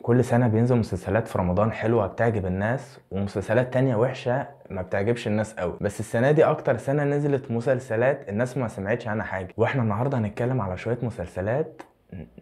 كل سنة بينزل مسلسلات في رمضان حلوة بتعجب الناس، ومسلسلات تانية وحشة ما بتعجبش الناس قوي. بس السنة دي أكتر سنة نزلت مسلسلات الناس ما سمعتش عنها حاجة، واحنا النهاردة هنتكلم على شوية مسلسلات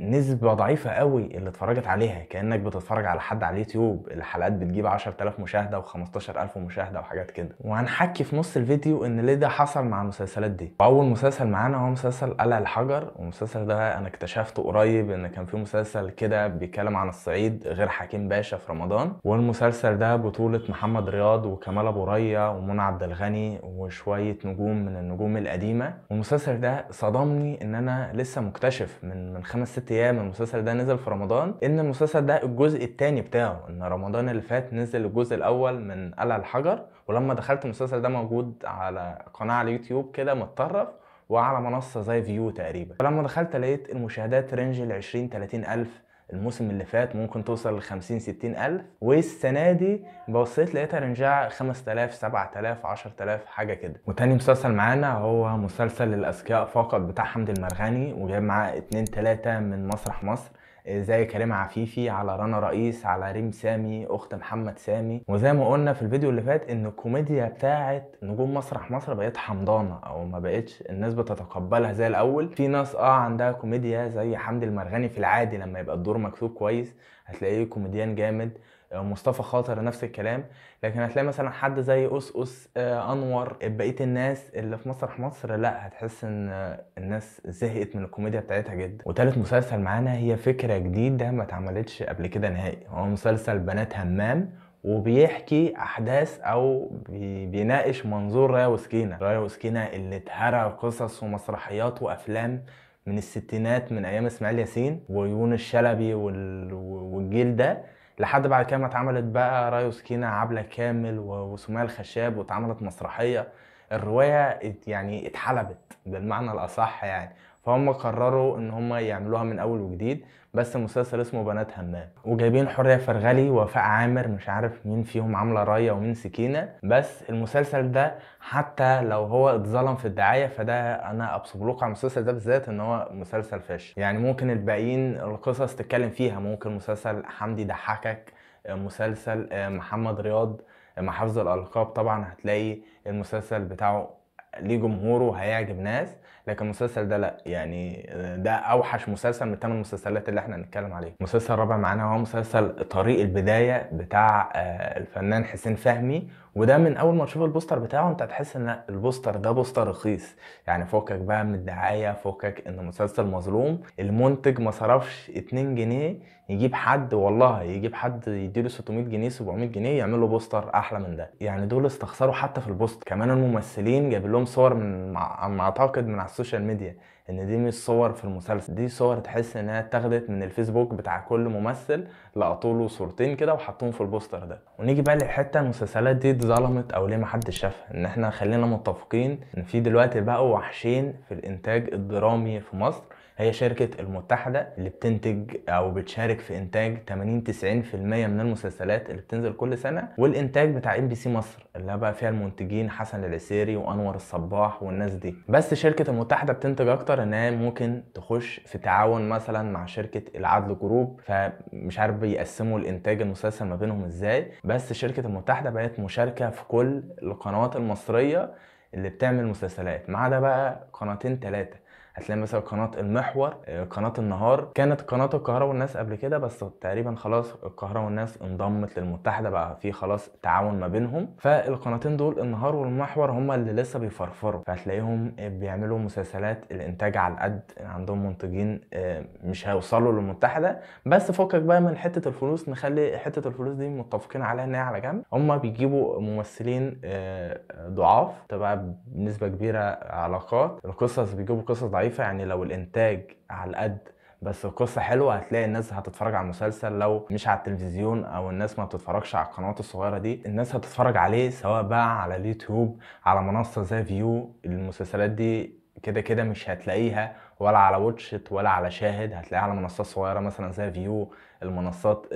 نسبة ضعيفة قوي اللي اتفرجت عليها، كأنك بتتفرج على حد على اليوتيوب. الحلقات بتجيب 10,000 مشاهدة و15,000 مشاهدة وحاجات كده. وهنحكي في نص الفيديو ان ليه ده حصل مع المسلسلات دي. واول مسلسل معانا هو مسلسل قلع الحجر، والمسلسل ده انا اكتشفته قريب ان كان في مسلسل كده بيتكلم عن الصعيد غير حكيم باشا في رمضان. والمسلسل ده بطولة محمد رياض وكمال ابو ريا ومنى عبد الغني وشوية نجوم من النجوم القديمة. والمسلسل ده صدمني ان انا لسه مكتشف من 5 6 ايام المسلسل ده نزل في رمضان، ان المسلسل ده الجزء التاني بتاعه. ان رمضان اللي فات نزل الجزء الاول من قلع الحجر، ولما دخلت المسلسل ده موجود على قناة على اليوتيوب كده متطرف، وعلى منصة زي فيو تقريبا. فلما دخلت لقيت المشاهدات رينج ال 20 30 ألف. الموسم اللي فات ممكن توصل ل 50 60 ألف، والسنة دي بصيت لقيتها رينجها 5000 7000 10000 حاجة كده. وتاني مسلسل معانا هو مسلسل الأذكياء فقط بتاع حمدي المرغني، وجايب معاه 2 3 من مسرح مصر، زي كريم عفيفي، على رنا رئيس، على ريم سامي اخت محمد سامي. وزي ما قلنا في الفيديو اللي فات ان الكوميديا بتاعت نجوم مسرح مصر بقت حمضانه، او ما بقتش الناس بتتقبلها زي الاول. في ناس عندها كوميديا زي حمدي المرغني في العادي لما يبقى الدور مكتوب كويس هتلاقيه كوميديان جامد. مصطفى خاطر نفس الكلام. لكن هتلاقي مثلا حد زي أس انور، بقيه الناس اللي في مسرح مصر لا، هتحس ان الناس زهقت من الكوميديا بتاعتها جدا. وتالت مسلسل معانا هي فكره جديده ما اتعملتش قبل كده نهائي، هو مسلسل بنات همام. وبيحكي احداث او بيناقش منظور رايا وسكينه. رايا وسكينه اللي اتهرى قصص ومسرحيات وافلام من الستينات، من ايام اسماعيل ياسين ويونس شلبي والجيل ده، لحد بعد كده ما اتعملت بقى رايا وسكينه عبلة كامل وسمية الخشاب، واتعملت مسرحيه. الروايه يعني اتحلبت بالمعنى الاصح يعني. فهم قرروا ان هم يعملوها من اول وجديد، بس المسلسل اسمه بنات همام. وجايبين حورية فرغلي ووفاء عامر، مش عارف مين فيهم عامله رايه ومين سكينه. بس المسلسل ده حتى لو هو اتظلم في الدعايه، فده انا ابصم لكم على المسلسل ده بالذات ان هو مسلسل فاشل. يعني ممكن الباقيين القصص تتكلم فيها، ممكن مسلسل حمدي ضحكك، مسلسل محمد رياض مع حفظ الالقاب، طبعا هتلاقي المسلسل بتاعه ليه جمهوره وهيعجب ناس. لكن المسلسل ده لا، يعني ده اوحش مسلسل من الثمان مسلسلات اللي احنا هنتكلم عليه. المسلسل الرابع معانا هو مسلسل طريق البدايه بتاع الفنان حسين فهمي. وده من اول ما تشوف البوستر بتاعه انت هتحس ان البوستر ده بوستر رخيص. يعني فوقك بقى من الدعايه، فوقك ان مسلسل مظلوم. المنتج ما صرفش 2 جنيه يجيب حد، والله يجيب حد يديله 600 جنيه 700 جنيه يعمل له بوستر احلى من ده. يعني دول استخسروا حتى في البوستر. كمان الممثلين جايب لهم صور من ما اعتقد من على السوشيال ميديا، ان دي مش صور في المسلسل، دي صور تحس انها اتاخدت من الفيسبوك بتاع كل ممثل، لقطوا له صورتين كده وحطوهم في البوستر ده. ونيجي بقى للحته المسلسلات دي اتظلمت او ليه ما حدش شافها. ان احنا خلينا متفقين ان في دلوقتي بقوا وحشين في الانتاج الدرامي في مصر، هي شركة المتحدة اللي بتنتج أو بتشارك في إنتاج 80 90% من المسلسلات اللي بتنزل كل سنة. والإنتاج بتاع ام بي سي مصر اللي بقى فيها المنتجين حسن العسيري وأنور الصباح والناس دي. بس شركة المتحدة بتنتج أكتر، إنها ممكن تخش في تعاون مثلا مع شركة العدل جروب، فمش عارف بيقسموا الإنتاج المسلسل ما بينهم إزاي. بس شركة المتحدة بقت مشاركة في كل القنوات المصرية اللي بتعمل مسلسلات، ما عدا بقى قناتين 3. هتلاقي مثلا قناة المحور، قناة النهار. كانت قناة القاهرة والناس قبل كده، بس تقريبا خلاص القاهرة والناس انضمت للمتحدة، بقى في خلاص تعاون ما بينهم. فالقناتين دول النهار والمحور هما اللي لسه بيفرفروا، فهتلاقيهم بيعملوا مسلسلات الانتاج على القد، عندهم منتجين مش هيوصلوا للمتحدة. بس فكك بقى من حتة الفلوس، نخلي حتة الفلوس دي متفقين عليها ان هي على جنب. هما بيجيبوا ممثلين ضعاف، تبقى بنسبة كبيرة علاقات. القصص بيجيبوا قصص ضعيفة، يعني لو الإنتاج على القد بس القصة حلوة هتلاقي الناس هتتفرج على المسلسل. لو مش على التلفزيون أو الناس ما بتتفرجش على القنوات الصغيرة دي، الناس هتتفرج عليه سواء بقى على اليوتيوب، على منصة زي فيو. المسلسلات دي كده كده مش هتلاقيها ولا على واتشت ولا على شاهد، هتلاقيها على منصات صغيرة مثلا زي فيو، المنصات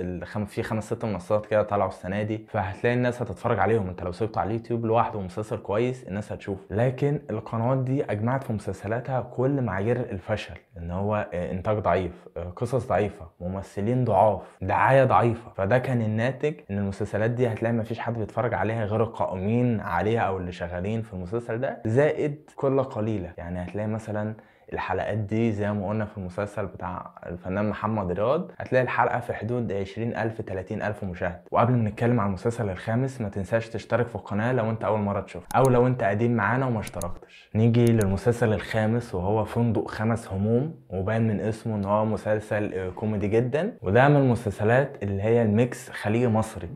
في 5 6 منصات كده طلعوا السنه دي، فهتلاقي الناس هتتفرج عليهم. انت لو سبته على اليوتيوب لوحده مسلسل كويس الناس هتشوف. لكن القنوات دي اجمعت في مسلسلاتها كل معايير الفشل، ان هو انتاج ضعيف، قصص ضعيفه، ممثلين ضعاف، دعايه ضعيفه. فده كان الناتج ان المسلسلات دي هتلاقي مفيش حد بيتفرج عليها غير القائمين عليها او اللي شغالين في المسلسل ده، زائد قله قليله. يعني هتلاقي مثلا الحلقات دي زي ما قلنا في المسلسل بتاع الفنان محمد رياض، هتلاقي الحلقة في حدود 20,000 30,000 مشاهد. وقبل ما نتكلم عن المسلسل الخامس ما تنساش تشترك في القناة لو انت أول مرة تشوف، أو لو انت قديم معانا وما اشتركتش. نيجي للمسلسل الخامس وهو فندق 5 هموم، وباين من اسمه ان هو مسلسل كوميدي جدا، وده من المسلسلات اللي هي الميكس خليجي مصري.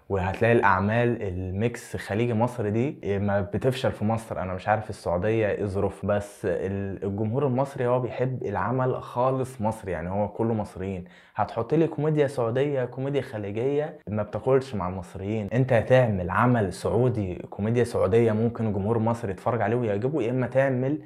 وهتلاقي الاعمال الميكس خليجي مصر دي ما بتفشل في مصر. انا مش عارف السعوديه ايه ظروف، بس الجمهور المصري هو بيحب العمل خالص مصري، يعني هو كله مصريين. هتحط لي كوميديا سعوديه كوميديا خليجيه ما بتاكلش مع المصريين. انت هتعمل عمل سعودي كوميديا سعوديه ممكن الجمهور المصري يتفرج عليه ويعجبه، يا اما تعمل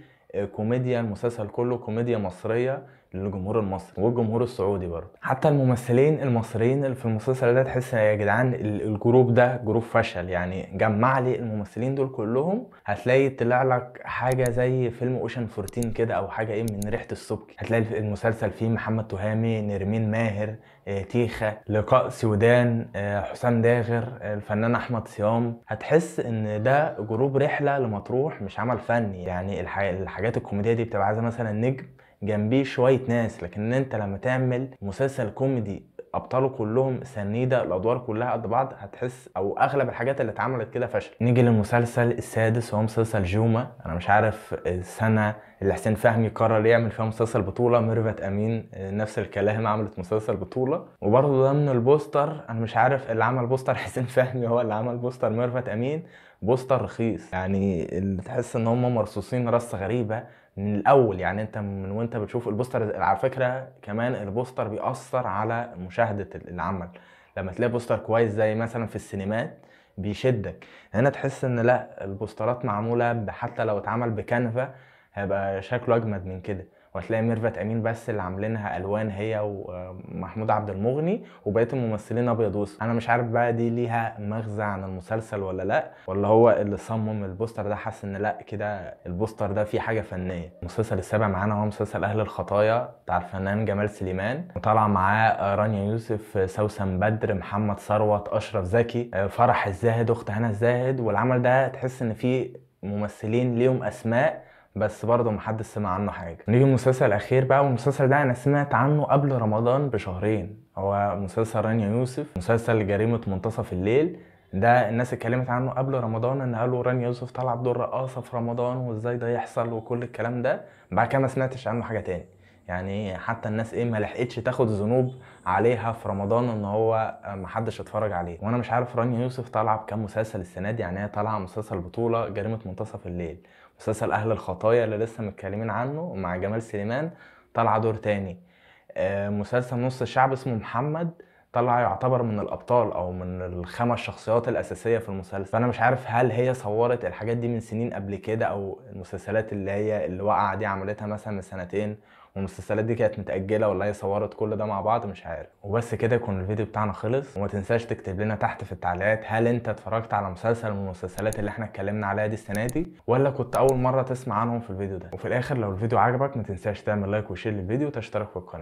كوميديا المسلسل كله كوميديا مصريه للجمهور المصري والجمهور السعودي برضه. حتى الممثلين المصريين اللي في المسلسل ده تحس يا جدعان الجروب ده جروب فشل. يعني جمع لي الممثلين دول كلهم هتلاقي طلع لك حاجه زي فيلم اوشن 14 كده، او حاجه ايه من ريحه السبك. هتلاقي المسلسل فيه محمد تهامي، نرمين ماهر، تيخة، لقاء سودان، حسام داغر، الفنان احمد صيام. هتحس ان ده جروب رحله لمطروح مش عمل فني. يعني الحاجات الكوميديه دي بتبقى عايزه مثلا نجم جنبيه شويه ناس، لكن انت لما تعمل مسلسل كوميدي ابطاله كلهم سنيده، الادوار كلها قد بعض، هتحس او اغلب الحاجات اللي اتعملت كده فشل. نيجي للمسلسل السادس وهو مسلسل جوما. انا مش عارف السنه اللي حسين فهمي قرر يعمل فيها مسلسل بطوله، ميرفت امين نفس الكلام عملت مسلسل بطوله. وبرضه ده من البوستر، انا مش عارف اللي عمل بوستر حسين فهمي هو اللي عمل بوستر ميرفت امين، بوستر رخيص. يعني اللي تحس ان هم مرصوصين رصه غريبه من الاول. يعني انت من وانت بتشوف البوستر، على فكره كمان البوستر بيأثر على مشاهده العمل. لما تلاقي بوستر كويس زي مثلا في السينمات بيشدك، هنا تحس ان لا، البوسترات معموله حتى لو اتعمل بكانفا هيبقى شكله اجمد من كده. وهتلاقي ميرفت امين بس اللي عاملينها الوان، هي ومحمود عبد المغني، وبقيه الممثلين ابيض واسود. انا مش عارف بقى دي ليها مغزى عن المسلسل ولا لا، ولا هو اللي صمم البوستر ده حاسس ان لا كده البوستر ده فيه حاجه فنيه. المسلسل السابع معانا هو مسلسل اهل الخطايا بتاع الفنان جمال سليمان، وطالع معاه رانيا يوسف، سوسن بدر، محمد ثروت، اشرف زكي، فرح الزاهد، اخت هنا الزاهد. والعمل ده تحس ان فيه ممثلين ليهم اسماء بس برضه محدش سمع عنه حاجه. نيجي المسلسل الاخير بقى، والمسلسل ده انا سمعت عنه قبل رمضان بشهرين، هو مسلسل رانيا يوسف، مسلسل جريمه منتصف الليل. ده الناس اتكلمت عنه قبل رمضان، ان قالوا رانيا يوسف طالعه بدور رقاصه في رمضان وازاي ده يحصل وكل الكلام ده. بعد كده ما سمعتش عنه حاجه تاني. يعني حتى الناس ما لحقتش تاخد ذنوب عليها في رمضان ان هو محدش اتفرج عليه. وانا مش عارف رانيا يوسف طالعه بكام مسلسل السنه دي. يعني هي طالعه مسلسل بطوله جريمه منتصف الليل، مسلسل اهل الخطايا اللي لسه متكلمين عنه مع جمال سليمان طالعه دور تاني، مسلسل نص الشعب اسمه محمد طلع يعتبر من الابطال او من ال5 شخصيات الاساسيه في المسلسل. فانا مش عارف هل هي صورت الحاجات دي من سنين قبل كده، او المسلسلات اللي واقعه دي عملتها مثلا من سنتين والمسلسلات دي كانت متأجلة، ولا هي صورت كل ده مع بعض، مش عارف. وبس كده يكون الفيديو بتاعنا خلص. وما تنساش تكتب لنا تحت في التعليقات هل انت اتفرجت على مسلسل من المسلسلات اللي احنا اتكلمنا عليها دي السنة دي، ولا كنت اول مرة تسمع عنهم في الفيديو ده. وفي الاخر لو الفيديو عجبك ما تنساش تعمل لايك وشير للفيديو وتشترك في القناة.